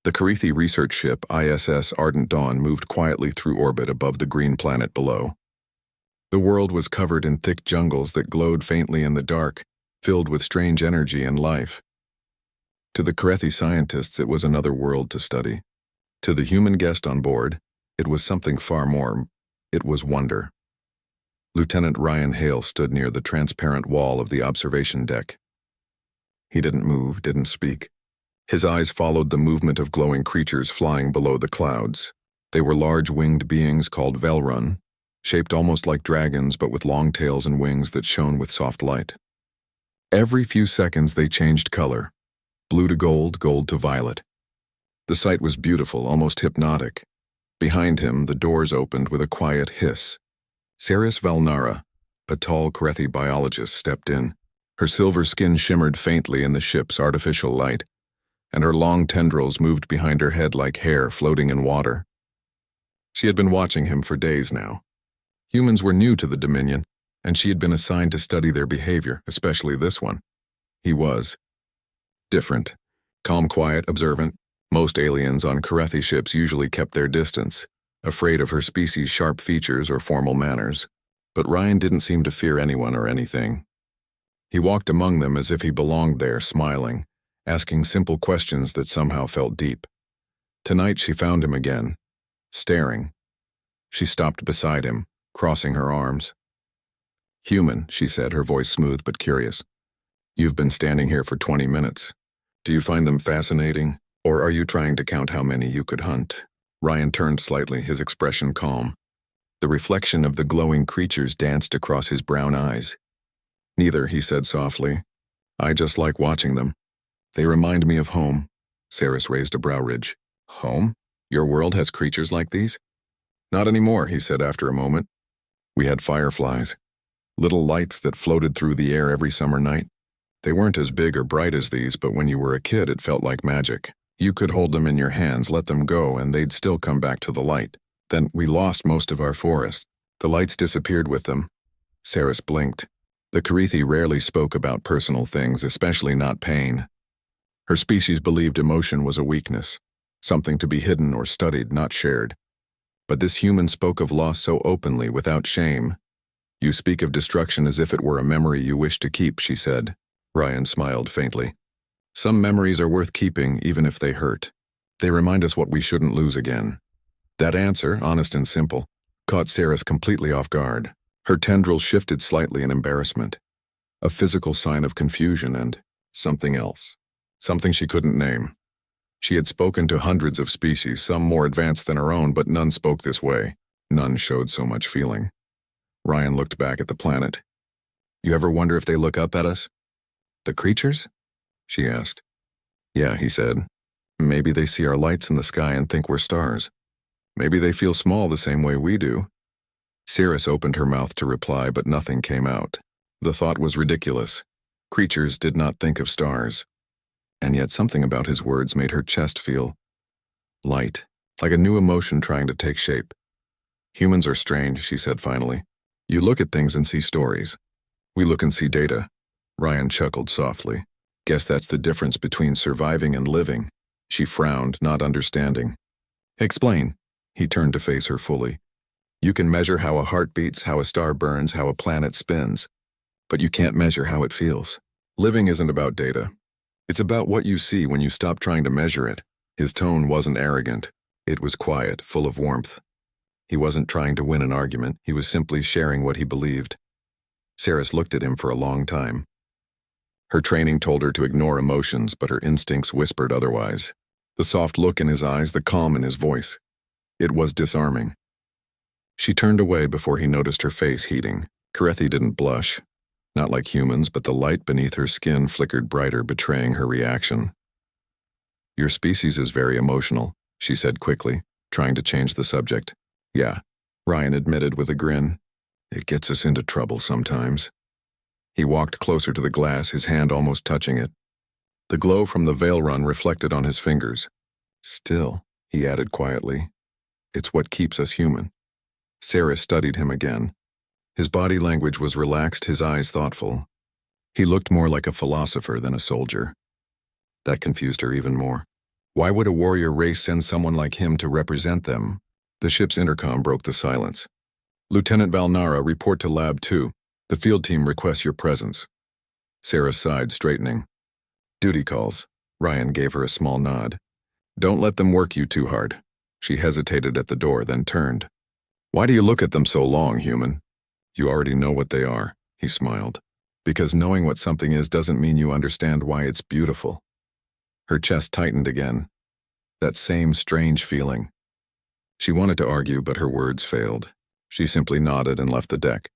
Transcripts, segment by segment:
The Karithi research ship ISS Ardent Dawn moved quietly through orbit above the green planet below. The world was covered in thick jungles that glowed faintly in the dark, filled with strange energy and life. To the Karithi scientists, it was another world to study. To the human guest on board, it was something far more. It was wonder. Lieutenant Ryan Hale stood near the transparent wall of the observation deck. He didn't move, didn't speak. His eyes followed the movement of glowing creatures flying below the clouds. They were large winged beings called Velrun, shaped almost like dragons but with long tails and wings that shone with soft light. Every few seconds they changed color, blue to gold, gold to violet. The sight was beautiful, almost hypnotic. Behind him, the doors opened with a quiet hiss. Saris Valnara, a tall Karithi biologist, stepped in. Her silver skin shimmered faintly in the ship's artificial light, and her long tendrils moved behind her head like hair floating in water. She had been watching him for days now. Humans were new to the Dominion, and she had been assigned to study their behavior, especially this one. He was different. Calm, quiet, observant. Most aliens on Karithi ships usually kept their distance, afraid of her species' sharp features or formal manners. But Ryan didn't seem to fear anyone or anything. He walked among them as if he belonged there, smiling, asking simple questions that somehow felt deep. Tonight she found him again, staring. She stopped beside him, crossing her arms. "Human," she said, her voice smooth but curious. "You've been standing here for 20 minutes. Do you find them fascinating, or are you trying to count how many you could hunt?" Ryan turned slightly, his expression calm. The reflection of the glowing creatures danced across his brown eyes. "Neither," he said softly. "I just like watching them. They remind me of home." Saris raised a brow ridge. "Home? Your world has creatures like these?" "Not anymore," he said after a moment. "We had fireflies. Little lights that floated through the air every summer night. They weren't as big or bright as these, but when you were a kid it felt like magic. You could hold them in your hands, let them go, and they'd still come back to the light. Then we lost most of our forest. The lights disappeared with them." Saris blinked. The Karithi rarely spoke about personal things, especially not pain. Her species believed emotion was a weakness, something to be hidden or studied, not shared. But this human spoke of loss so openly, without shame. "You speak of destruction as if it were a memory you wish to keep," she said. Ryan smiled faintly. "Some memories are worth keeping, even if they hurt. They remind us what we shouldn't lose again." That answer, honest and simple, caught Saris completely off guard. Her tendrils shifted slightly in embarrassment. A physical sign of confusion and something else. Something she couldn't name. She had spoken to hundreds of species, some more advanced than her own, but none spoke this way. None showed so much feeling. Ryan looked back at the planet. "You ever wonder if they look up at us?" "The creatures?" she asked. "Yeah," he said. "Maybe they see our lights in the sky and think we're stars. Maybe they feel small the same way we do." Saris opened her mouth to reply, but nothing came out. The thought was ridiculous. Creatures did not think of stars. And yet something about his words made her chest feel light, like a new emotion trying to take shape. "Humans are strange," she said finally. "You look at things and see stories. We look and see data." Ryan chuckled softly. "Guess that's the difference between surviving and living." She frowned, not understanding. "Explain." He turned to face her fully. "You can measure how a heart beats, how a star burns, how a planet spins. But you can't measure how it feels. Living isn't about data. It's about what you see when you stop trying to measure it." His tone wasn't arrogant. It was quiet, full of warmth. He wasn't trying to win an argument. He was simply sharing what he believed. Saris looked at him for a long time. Her training told her to ignore emotions, but her instincts whispered otherwise. The soft look in his eyes, the calm in his voice. It was disarming. She turned away before he noticed her face heating. Karithi didn't blush. Not like humans, but the light beneath her skin flickered brighter, betraying her reaction. "Your species is very emotional," she said quickly, trying to change the subject. "Yeah," Ryan admitted with a grin. "It gets us into trouble sometimes." He walked closer to the glass, his hand almost touching it. The glow from the Velrun reflected on his fingers. "Still," he added quietly, "it's what keeps us human." Saris studied him again. His body language was relaxed, his eyes thoughtful. He looked more like a philosopher than a soldier. That confused her even more. Why would a warrior race send someone like him to represent them? The ship's intercom broke the silence. Lieutenant Valnara, report to Lab 2. The field team requests your presence. Sarah sighed, straightening. Duty calls. Ryan gave her a small nod. Don't let them work you too hard. She hesitated at the door, then turned. Why do you look at them so long, human? You already know what they are, he smiled. Because knowing what something is doesn't mean you understand why it's beautiful. Her chest tightened again. That same strange feeling. She wanted to argue, but her words failed. She simply nodded and left the deck.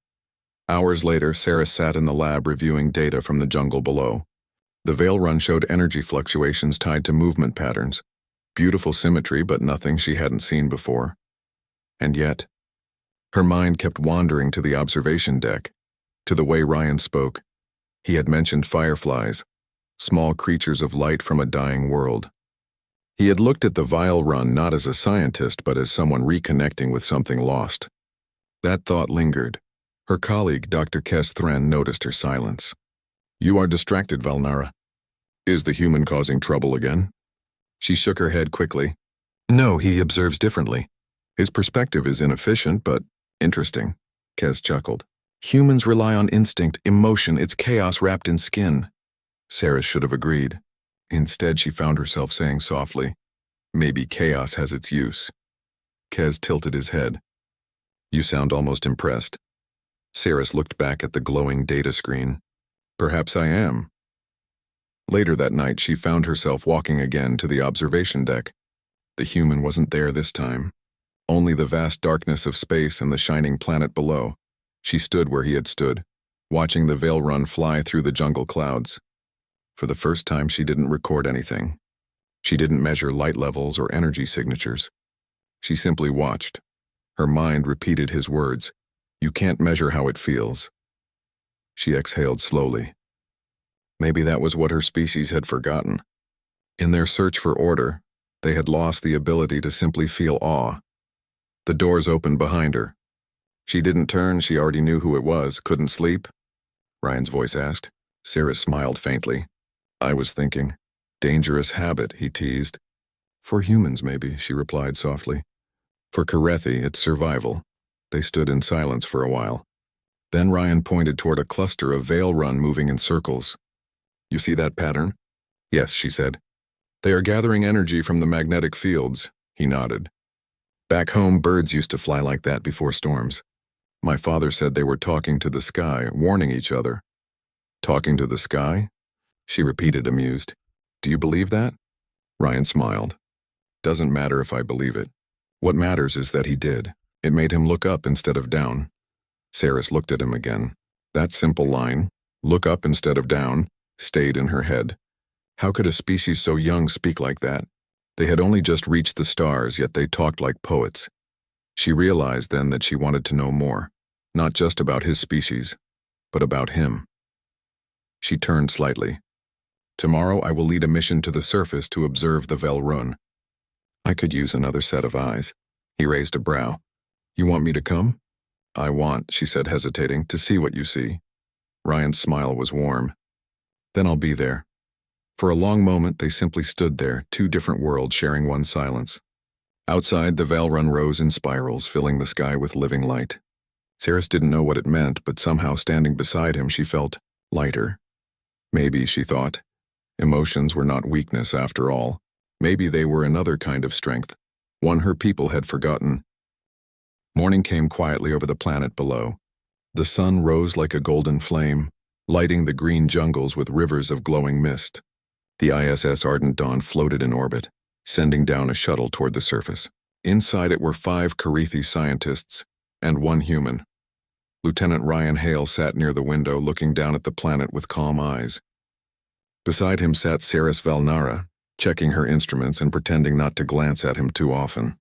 Hours later, Sarah sat in the lab reviewing data from the jungle below. The veil run showed energy fluctuations tied to movement patterns. Beautiful symmetry, but nothing she hadn't seen before. And yet, her mind kept wandering to the observation deck, to the way Ryan spoke. He had mentioned fireflies, small creatures of light from a dying world. He had looked at the Vile Run not as a scientist, but as someone reconnecting with something lost. That thought lingered. Her colleague, Dr. Kes Thren, noticed her silence. You are distracted, Valnara. Is the human causing trouble again? She shook her head quickly. No, he observes differently. His perspective is inefficient, but interesting. Kes chuckled. Humans rely on instinct, emotion, it's chaos wrapped in skin. Sarah should have agreed. Instead, she found herself saying softly, maybe chaos has its use. Kes tilted his head. You sound almost impressed. Saris looked back at the glowing data screen. Perhaps I am. Later that night, she found herself walking again to the observation deck. The human wasn't there this time. Only the vast darkness of space and the shining planet below. She stood where he had stood, watching the Veil Run fly through the jungle clouds. For the first time, she didn't record anything. She didn't measure light levels or energy signatures. She simply watched. Her mind repeated his words. You can't measure how it feels. She exhaled slowly. Maybe that was what her species had forgotten. In their search for order, they had lost the ability to simply feel awe. The doors opened behind her. She didn't turn, she already knew who it was. Couldn't sleep? Ryan's voice asked. Sarah smiled faintly. I was thinking. Dangerous habit, he teased. For humans, maybe, she replied softly. For Karethi, it's survival. They stood in silence for a while. Then Ryan pointed toward a cluster of Veil Run moving in circles. You see that pattern? Yes, she said. They are gathering energy from the magnetic fields, he nodded. Back home, birds used to fly like that before storms. My father said they were talking to the sky, warning each other. Talking to the sky? She repeated, amused. Do you believe that? Ryan smiled. Doesn't matter if I believe it. What matters is that he did. It made him look up instead of down. Saris looked at him again. That simple line, look up instead of down, stayed in her head. How could a species so young speak like that? They had only just reached the stars, yet they talked like poets. She realized then that she wanted to know more, not just about his species, but about him. She turned slightly. Tomorrow I will lead a mission to the surface to observe the Veil Run. I could use another set of eyes. He raised a brow. You want me to come? I want, she said, hesitating, to see what you see. Ryan's smile was warm. Then I'll be there. For a long moment, they simply stood there, two different worlds sharing one silence. Outside, the Veil Run rose in spirals, filling the sky with living light. Saris didn't know what it meant, but somehow standing beside him, she felt lighter. Maybe, she thought, emotions were not weakness after all. Maybe they were another kind of strength, one her people had forgotten. Morning came quietly over the planet below. The sun rose like a golden flame, lighting the green jungles with rivers of glowing mist. The ISS Ardent Dawn floated in orbit, sending down a shuttle toward the surface. Inside it were 5 Karethi scientists and 1 human. Lieutenant Ryan Hale sat near the window, looking down at the planet with calm eyes. Beside him sat Saris Valnara, checking her instruments and pretending not to glance at him too often.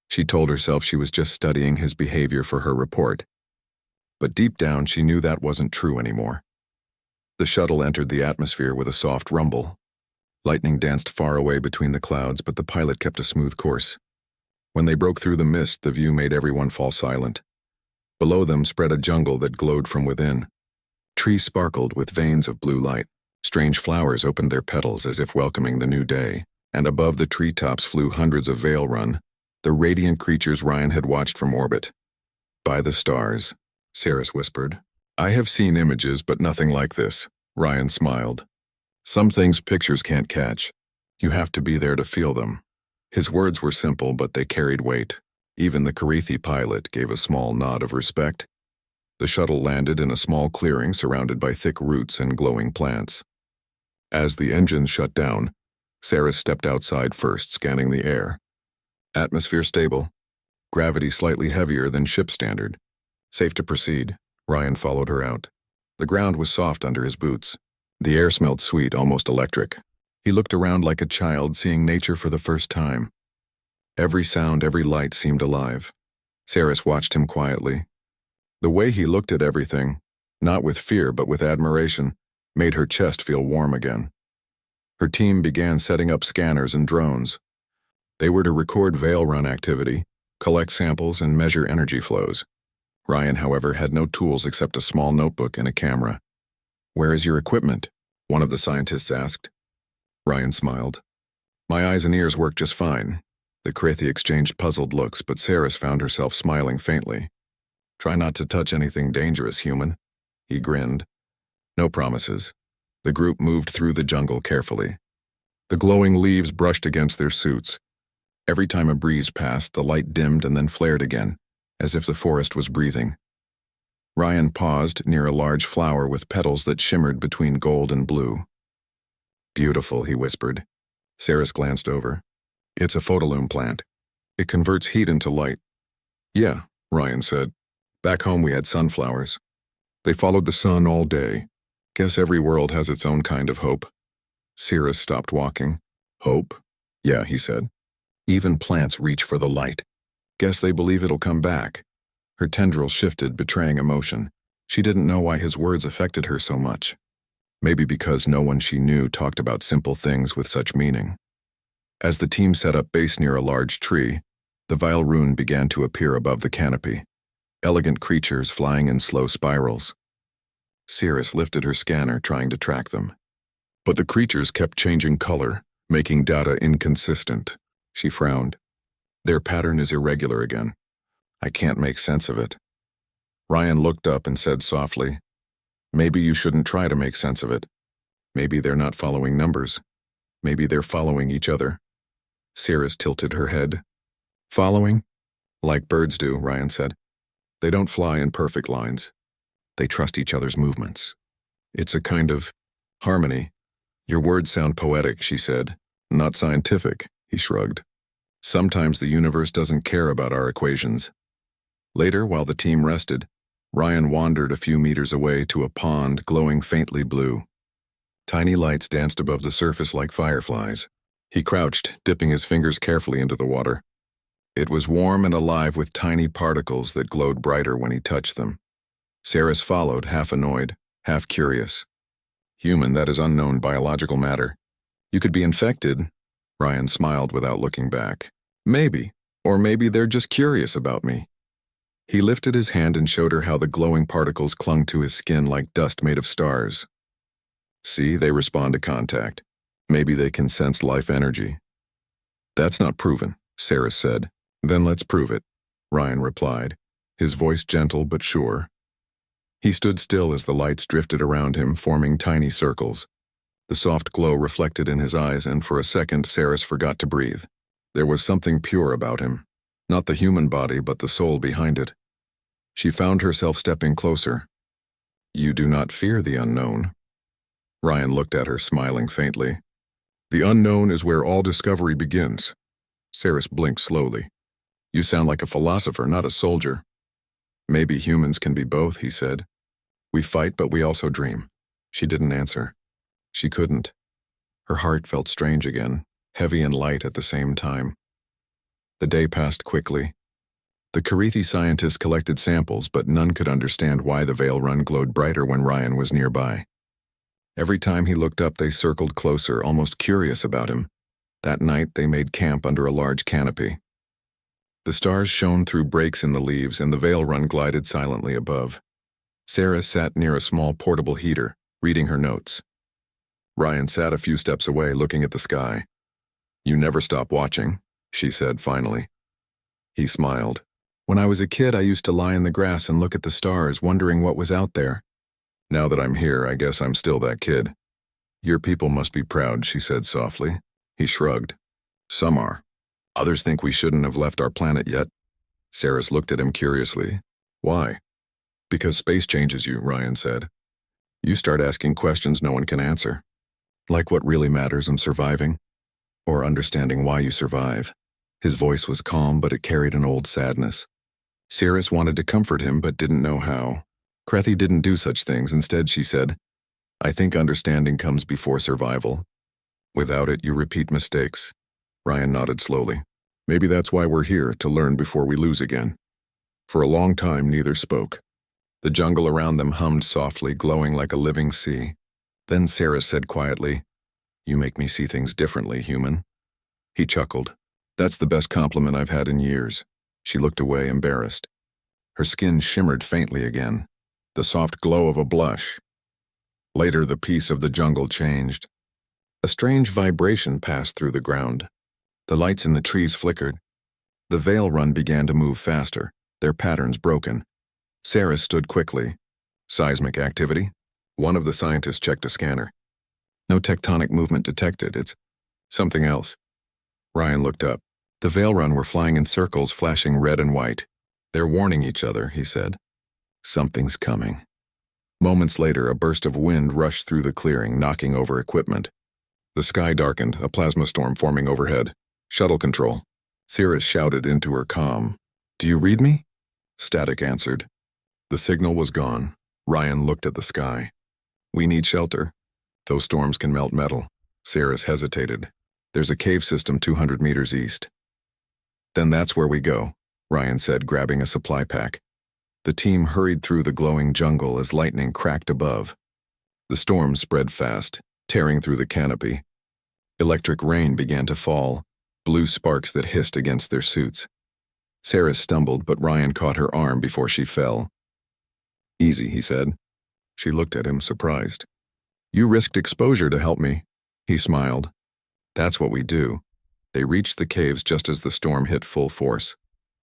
She told herself she was just studying his behavior for her report. But deep down, she knew that wasn't true anymore. The shuttle entered the atmosphere with a soft rumble. Lightning danced far away between the clouds, but the pilot kept a smooth course. When they broke through the mist, the view made everyone fall silent. Below them spread a jungle that glowed from within. Trees sparkled with veins of blue light. Strange flowers opened their petals as if welcoming the new day. and above the treetops flew hundreds of Veil Run, the radiant creatures Ryan had watched from orbit. "By the stars," Saris whispered. "I have seen images, but nothing like this," Ryan smiled. "Some things pictures can't catch. You have to be there to feel them." His words were simple, but they carried weight. Even the Karithi pilot gave a small nod of respect. The shuttle landed in a small clearing surrounded by thick roots and glowing plants. As the engines shut down, Saris stepped outside first, scanning the air. Atmosphere stable. Gravity slightly heavier than ship standard. Safe to proceed. Ryan followed her out. The ground was soft under his boots. The air smelled sweet, almost electric. He looked around like a child seeing nature for the first time. Every sound, every light seemed alive. Saris watched him quietly. The way he looked at everything, not with fear but with admiration, made her chest feel warm again. Her team began setting up scanners and drones. They were to record Veil Run activity, collect samples, and measure energy flows. Ryan, however, had no tools except a small notebook and a camera. "Where is your equipment?" one of the scientists asked. Ryan smiled. "My eyes and ears work just fine." The Karithi exchanged puzzled looks, but Saris found herself smiling faintly. "Try not to touch anything dangerous, human." He grinned. No promises. The group moved through the jungle carefully. The glowing leaves brushed against their suits. Every time a breeze passed, the light dimmed and then flared again, as if the forest was breathing. Ryan paused near a large flower with petals that shimmered between gold and blue. "Beautiful," he whispered. Saris glanced over. "It's a photolume plant. It converts heat into light." "Yeah," Ryan said. "Back home we had sunflowers. They followed the sun all day. Guess every world has its own kind of hope." Saris stopped walking. "Hope?" "Yeah," he said. "Even plants reach for the light. Guess they believe it'll come back." Her tendrils shifted, betraying emotion. She didn't know why his words affected her so much. Maybe because no one she knew talked about simple things with such meaning. As the team set up base near a large tree, the Veil Rune began to appear above the canopy. Elegant creatures flying in slow spirals. Saris lifted her scanner, trying to track them. But the creatures kept changing color, making data inconsistent. She frowned. "Their pattern is irregular again. I can't make sense of it." Ryan looked up and said softly, "Maybe you shouldn't try to make sense of it. Maybe they're not following numbers. Maybe they're following each other." Saris tilted her head. "Following? Like birds do," Ryan said. "They don't fly in perfect lines. They trust each other's movements. It's a kind of harmony." "Your words sound poetic," she said. "Not scientific," he shrugged. "Sometimes the universe doesn't care about our equations." Later, while the team rested, Ryan wandered a few meters away to a pond glowing faintly blue. Tiny lights danced above the surface like fireflies. He crouched, dipping his fingers carefully into the water. It was warm and alive with tiny particles that glowed brighter when he touched them. Saris followed, half annoyed, half curious. "Human, that is unknown biological matter. You could be infected." Ryan smiled without looking back. "Maybe. Or maybe they're just curious about me." He lifted his hand and showed her how the glowing particles clung to his skin like dust made of stars. "See, they respond to contact. Maybe they can sense life energy." "That's not proven," Saris said. "Then let's prove it," Ryan replied, his voice gentle but sure. He stood still as the lights drifted around him, forming tiny circles. The soft glow reflected in his eyes, and for a second Saris forgot to breathe. There was something pure about him. Not the human body, but the soul behind it. She found herself stepping closer. "You do not fear the unknown." Ryan looked at her, smiling faintly. "The unknown is where all discovery begins." Saris blinked slowly. "You sound like a philosopher, not a soldier." "Maybe humans can be both," he said. "We fight, but we also dream." She didn't answer. She couldn't. Her heart felt strange again, heavy and light at the same time. The day passed quickly. The Karithi scientists collected samples, but none could understand why the Veil Run glowed brighter when Ryan was nearby. Every time he looked up, they circled closer, almost curious about him. That night, they made camp under a large canopy. The stars shone through breaks in the leaves, and the Veil Run glided silently above. Sarah sat near a small portable heater, reading her notes. Ryan sat a few steps away, looking at the sky. You never stop watching, she said finally. He smiled. When I was a kid, I used to lie in the grass and look at the stars, wondering what was out there. Now that I'm here, I guess I'm still that kid. Your people must be proud, she said softly. He shrugged. Some are. Others think we shouldn't have left our planet yet. Saris looked at him curiously. Why? Because space changes you, Ryan said. You start asking questions no one can answer. Like what really matters in surviving, or understanding why you survive. His voice was calm, but it carried an old sadness. Saris wanted to comfort him, but didn't know how. Krethi didn't do such things. Instead, she said, I think understanding comes before survival. Without it, you repeat mistakes. Ryan nodded slowly. Maybe that's why we're here, to learn before we lose again. For a long time, neither spoke. The jungle around them hummed softly, glowing like a living sea. Then Saris said quietly, You make me see things differently, human. He chuckled. That's the best compliment I've had in years. She looked away, embarrassed. Her skin shimmered faintly again, the soft glow of a blush. Later, the peace of the jungle changed. A strange vibration passed through the ground. The lights in the trees flickered. The Veil Run began to move faster, their patterns broken. Saris stood quickly. Seismic activity? One of the scientists checked a scanner. No tectonic movement detected. It's something else. Ryan looked up. The Veil Run were flying in circles, flashing red and white. They're warning each other, he said. Something's coming. Moments later, a burst of wind rushed through the clearing, knocking over equipment. The sky darkened, a plasma storm forming overhead. Shuttle control. Saris shouted into her comm. Do you read me? Static answered. The signal was gone. Ryan looked at the sky. We need shelter. Those storms can melt metal. Saris hesitated. There's a cave system 200 meters east. Then that's where we go, Ryan said, grabbing a supply pack. The team hurried through the glowing jungle as lightning cracked above. The storm spread fast, tearing through the canopy. Electric rain began to fall, blue sparks that hissed against their suits. Saris stumbled, but Ryan caught her arm before she fell. Easy, he said. She looked at him, surprised. You risked exposure to help me. He smiled. That's what we do. They reached the caves just as the storm hit full force.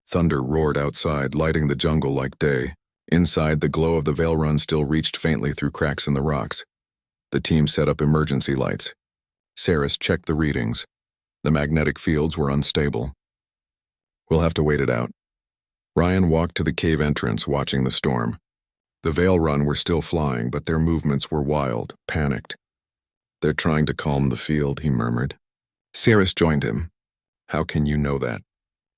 Thunder roared outside, lighting the jungle like day. Inside, the glow of the Veil Run still reached faintly through cracks in the rocks. The team set up emergency lights. Saris checked the readings. The magnetic fields were unstable. We'll have to wait it out. Ryan walked to the cave entrance, watching the storm. The Veil Run were still flying, but their movements were wild, panicked. They're trying to calm the field, he murmured. Saris joined him. How can you know that?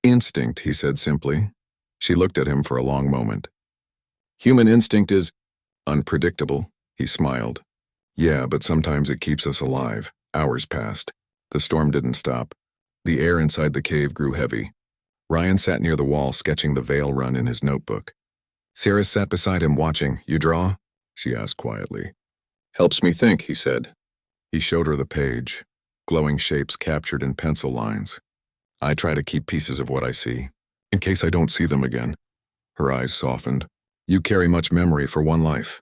Instinct, he said simply. She looked at him for a long moment. Human instinct is unpredictable, he smiled. Yeah, but sometimes it keeps us alive. Hours passed. The storm didn't stop. The air inside the cave grew heavy. Ryan sat near the wall, sketching the Veil Run in his notebook. Saris sat beside him, watching. You draw? She asked quietly. Helps me think, he said. He showed her the page, glowing shapes captured in pencil lines. I try to keep pieces of what I see, in case I don't see them again. Her eyes softened. You carry much memory for one life.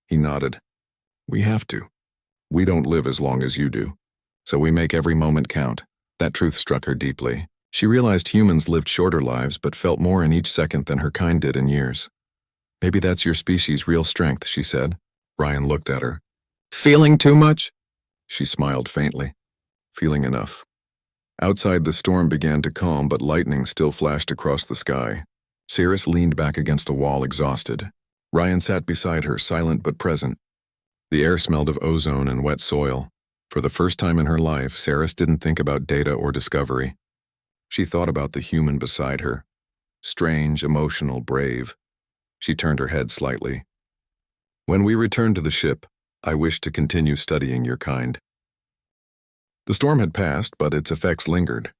He nodded. We have to. We don't live as long as you do, so we make every moment count. That truth struck her deeply. She realized humans lived shorter lives but felt more in each second than her kind did in years. Maybe that's your species' real strength, she said. Ryan looked at her. Feeling too much? She smiled faintly. Feeling enough. Outside, the storm began to calm, but lightning still flashed across the sky. Saris leaned back against the wall, exhausted. Ryan sat beside her, silent but present. The air smelled of ozone and wet soil. For the first time in her life, Saris didn't think about data or discovery. She thought about the human beside her. Strange, emotional, brave. She turned her head slightly. When we return to the ship, I wish to continue studying your kind. The storm had passed, but its effects lingered.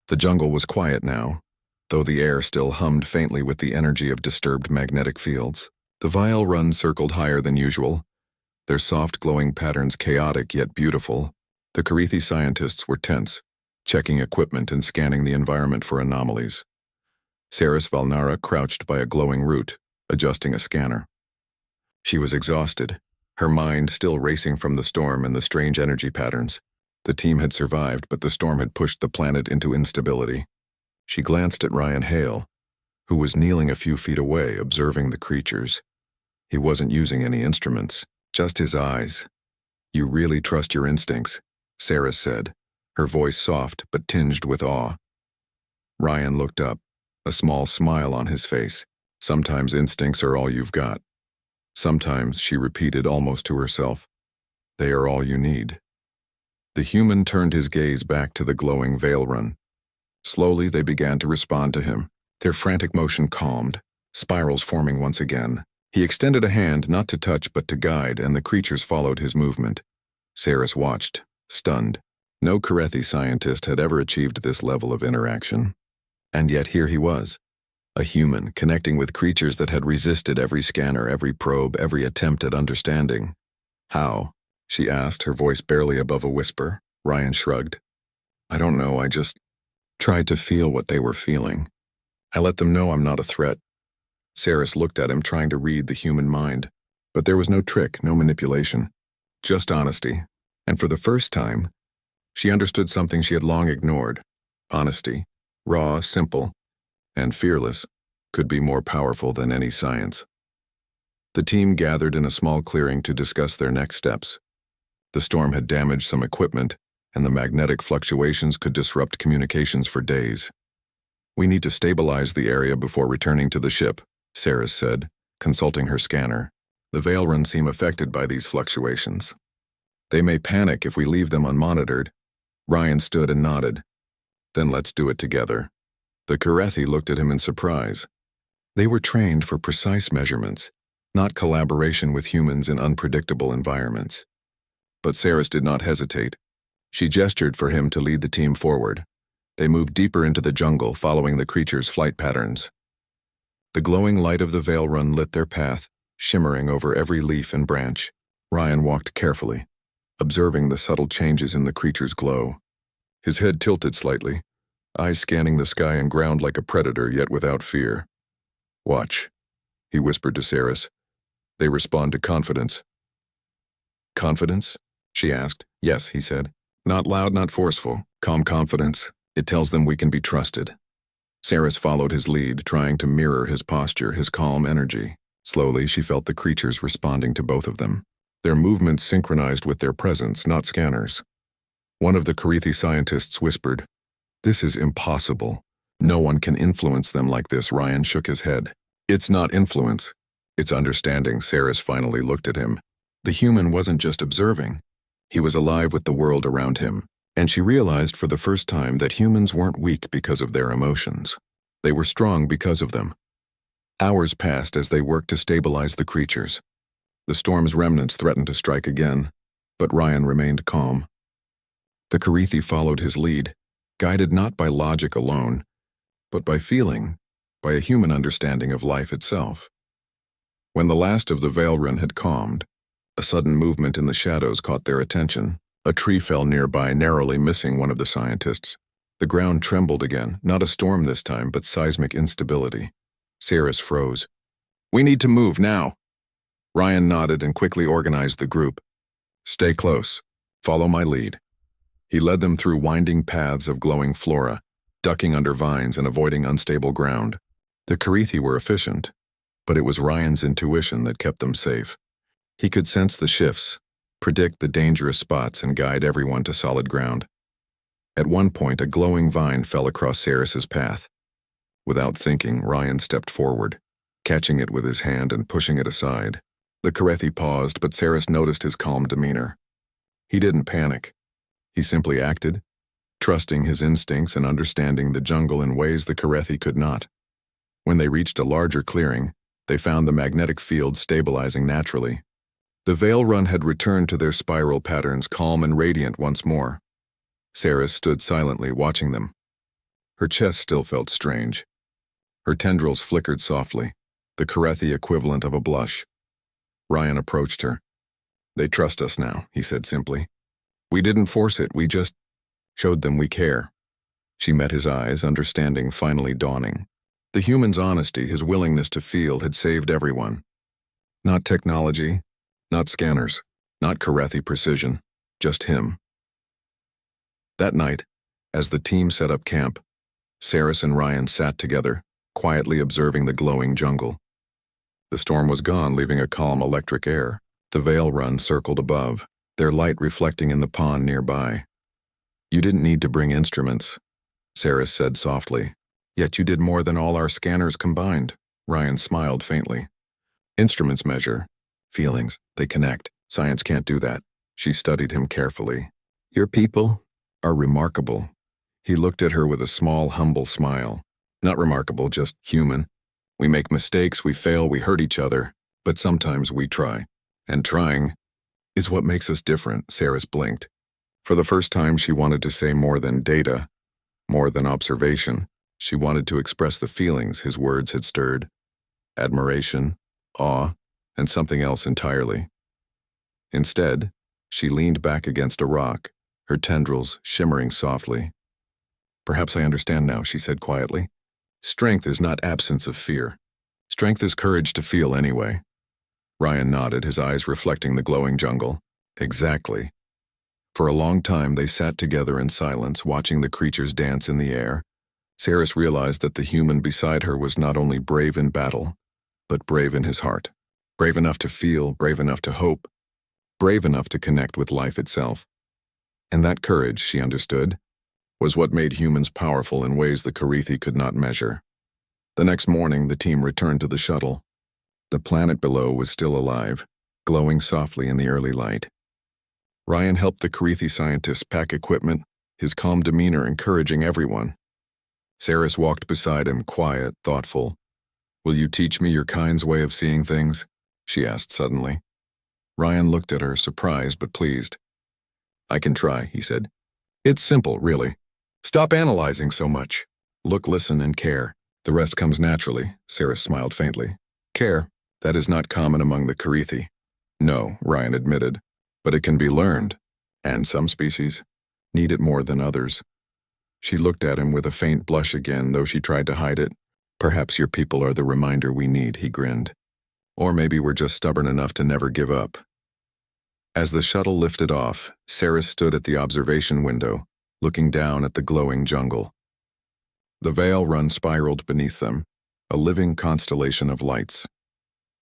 The jungle was quiet now, though the air still hummed faintly with the energy of disturbed magnetic fields. The Veil Run circled higher than usual, their soft glowing patterns chaotic yet beautiful. The Krethi scientists were tense, checking equipment and scanning the environment for anomalies. Saris Valnara crouched by a glowing root, adjusting a scanner. She was exhausted, her mind still racing from the storm and the strange energy patterns. The team had survived, but the storm had pushed the planet into instability. She glanced at Ryan Hale, who was kneeling a few feet away, observing the creatures. He wasn't using any instruments, just his eyes. "You really trust your instincts," Sarah said, her voice soft but tinged with awe. Ryan looked up, a small smile on his face. "Sometimes instincts are all you've got." "Sometimes," she repeated almost to herself, "they are all you need." The human turned his gaze back to the glowing veil run. Slowly they began to respond to him. Their frantic motion calmed, spirals forming once again. He extended a hand not to touch but to guide, and the creatures followed his movement. Saris watched, stunned. No Karethi scientist had ever achieved this level of interaction. And yet here he was, a human connecting with creatures that had resisted every scanner, every probe, every attempt at understanding. "How?" she asked, her voice barely above a whisper. Ryan shrugged. "I don't know, I just tried to feel what they were feeling. I let them know I'm not a threat." Saris looked at him, trying to read the human mind. But there was no trick, no manipulation, just honesty. And for the first time, she understood something she had long ignored. Honesty, raw, simple, and fearless, could be more powerful than any science. The team gathered in a small clearing to discuss their next steps. The storm had damaged some equipment, and the magnetic fluctuations could disrupt communications for days. "We need to stabilize the area before returning to the ship," Sarah said, consulting her scanner. "The Veilrun seem affected by these fluctuations. They may panic if we leave them unmonitored." Ryan stood and nodded. "Then let's do it together." The Karethi looked at him in surprise. They were trained for precise measurements, not collaboration with humans in unpredictable environments. But Saris did not hesitate. She gestured for him to lead the team forward. They moved deeper into the jungle, following the creatures' flight patterns. The glowing light of the Veilrun lit their path, shimmering over every leaf and branch. Ryan walked carefully, observing the subtle changes in the creature's glow. His head tilted slightly, eyes scanning the sky and ground like a predator, yet without fear. "Watch," he whispered to Saris. "They respond to confidence." "Confidence?" she asked. "Yes," he said. "Not loud, not forceful. Calm confidence. It tells them we can be trusted." Saris followed his lead, trying to mirror his posture, his calm energy. Slowly, she felt the creatures responding to both of them. Their movements synchronized with their presence, not scanners. One of the Karethi scientists whispered, "This is impossible. No one can influence them like this." Ryan shook his head. "It's not influence. It's understanding." Saris finally looked at him. The human wasn't just observing. He was alive with the world around him. And she realized for the first time that humans weren't weak because of their emotions. They were strong because of them. Hours passed as they worked to stabilize the creatures. The storm's remnants threatened to strike again, but Ryan remained calm. The Karethi followed his lead, guided not by logic alone, but by feeling, by a human understanding of life itself. When the last of the Veilrun had calmed, a sudden movement in the shadows caught their attention. A tree fell nearby, narrowly missing one of the scientists. The ground trembled again, not a storm this time, but seismic instability. Saris froze. "We need to move now." Ryan nodded and quickly organized the group. "Stay close. Follow my lead." He led them through winding paths of glowing flora, ducking under vines and avoiding unstable ground. The Karethi were efficient, but it was Ryan's intuition that kept them safe. He could sense the shifts, predict the dangerous spots, and guide everyone to solid ground. At one point, a glowing vine fell across Saris's path. Without thinking, Ryan stepped forward, catching it with his hand and pushing it aside. The Karethi paused, but Saris noticed his calm demeanor. He didn't panic. He simply acted, trusting his instincts and understanding the jungle in ways the Karethi could not. When they reached a larger clearing, they found the magnetic field stabilizing naturally. The Veilrun had returned to their spiral patterns, calm and radiant once more. Saris stood silently, watching them. Her chest still felt strange. Her tendrils flickered softly, the Karethi equivalent of a blush. Ryan approached her. "They trust us now," he said simply. "We didn't force it, we just showed them we care." She met his eyes, understanding finally dawning. The human's honesty, his willingness to feel, had saved everyone. Not technology, not scanners, not Karethi precision, just him. That night, as the team set up camp, Saris and Ryan sat together, quietly observing the glowing jungle. The storm was gone, leaving a calm electric air. The Veil Run circled above, their light reflecting in the pond nearby. "You didn't need to bring instruments," Saris said softly. "Yet you did more than all our scanners combined." Ryan smiled faintly. "Instruments measure feelings. They connect. Science can't do that." She studied him carefully. "Your people are remarkable." He looked at her with a small, humble smile. "Not remarkable, just human. We make mistakes, we fail, we hurt each other, but sometimes we try. And trying is what makes us different." Saris blinked. For the first time, she wanted to say more than data, more than observation. She wanted to express the feelings his words had stirred. Admiration, awe, and something else entirely. Instead, she leaned back against a rock, her tendrils shimmering softly. "Perhaps I understand now," she said quietly. "Strength is not absence of fear. Strength is courage to feel anyway." Ryan nodded, his eyes reflecting the glowing jungle. "Exactly." For a long time they sat together in silence, watching the creatures dance in the air. Saris realized that the human beside her was not only brave in battle, but brave in his heart. Brave enough to feel, brave enough to hope, brave enough to connect with life itself. And that courage, she understood, was what made humans powerful in ways the Karithi could not measure. The next morning, the team returned to the shuttle. The planet below was still alive, glowing softly in the early light. Ryan helped the Karithi scientists pack equipment, his calm demeanor encouraging everyone. Saris walked beside him, quiet, thoughtful. "Will you teach me your kind's way of seeing things?" she asked suddenly. Ryan looked at her, surprised but pleased. "I can try," he said. "It's simple, really. Stop analyzing so much. Look, listen, and care. The rest comes naturally." Saris smiled faintly. "Care, that is not common among the Karithi." "No," Ryan admitted, "but it can be learned, and some species need it more than others." She looked at him with a faint blush again, though she tried to hide it. "Perhaps your people are the reminder we need," he grinned. "Or maybe we're just stubborn enough to never give up." As the shuttle lifted off, Saris stood at the observation window, looking down at the glowing jungle. The Veil Run spiraled beneath them, a living constellation of lights.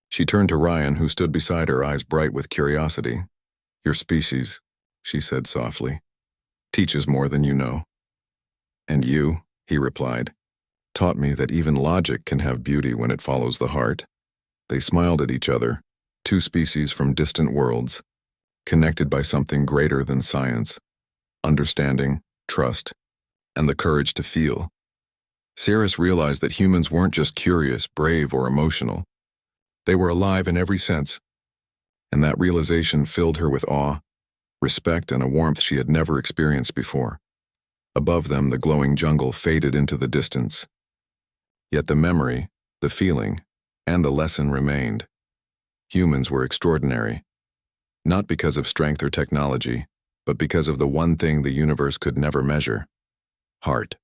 She turned to Ryan, who stood beside her, eyes bright with curiosity. "Your species," she said softly, "teaches more than you know." "And you," he replied, "taught me that even logic can have beauty when it follows the heart." They smiled at each other, two species from distant worlds, connected by something greater than science, understanding, trust, and the courage to feel. Saris realized that humans weren't just curious, brave, or emotional. They were alive in every sense, and that realization filled her with awe, respect, and a warmth she had never experienced before. Above them, the glowing jungle faded into the distance. Yet the memory, the feeling, and the lesson remained. Humans were extraordinary, not because of strength or technology, but because of the one thing the universe could never measure: heart.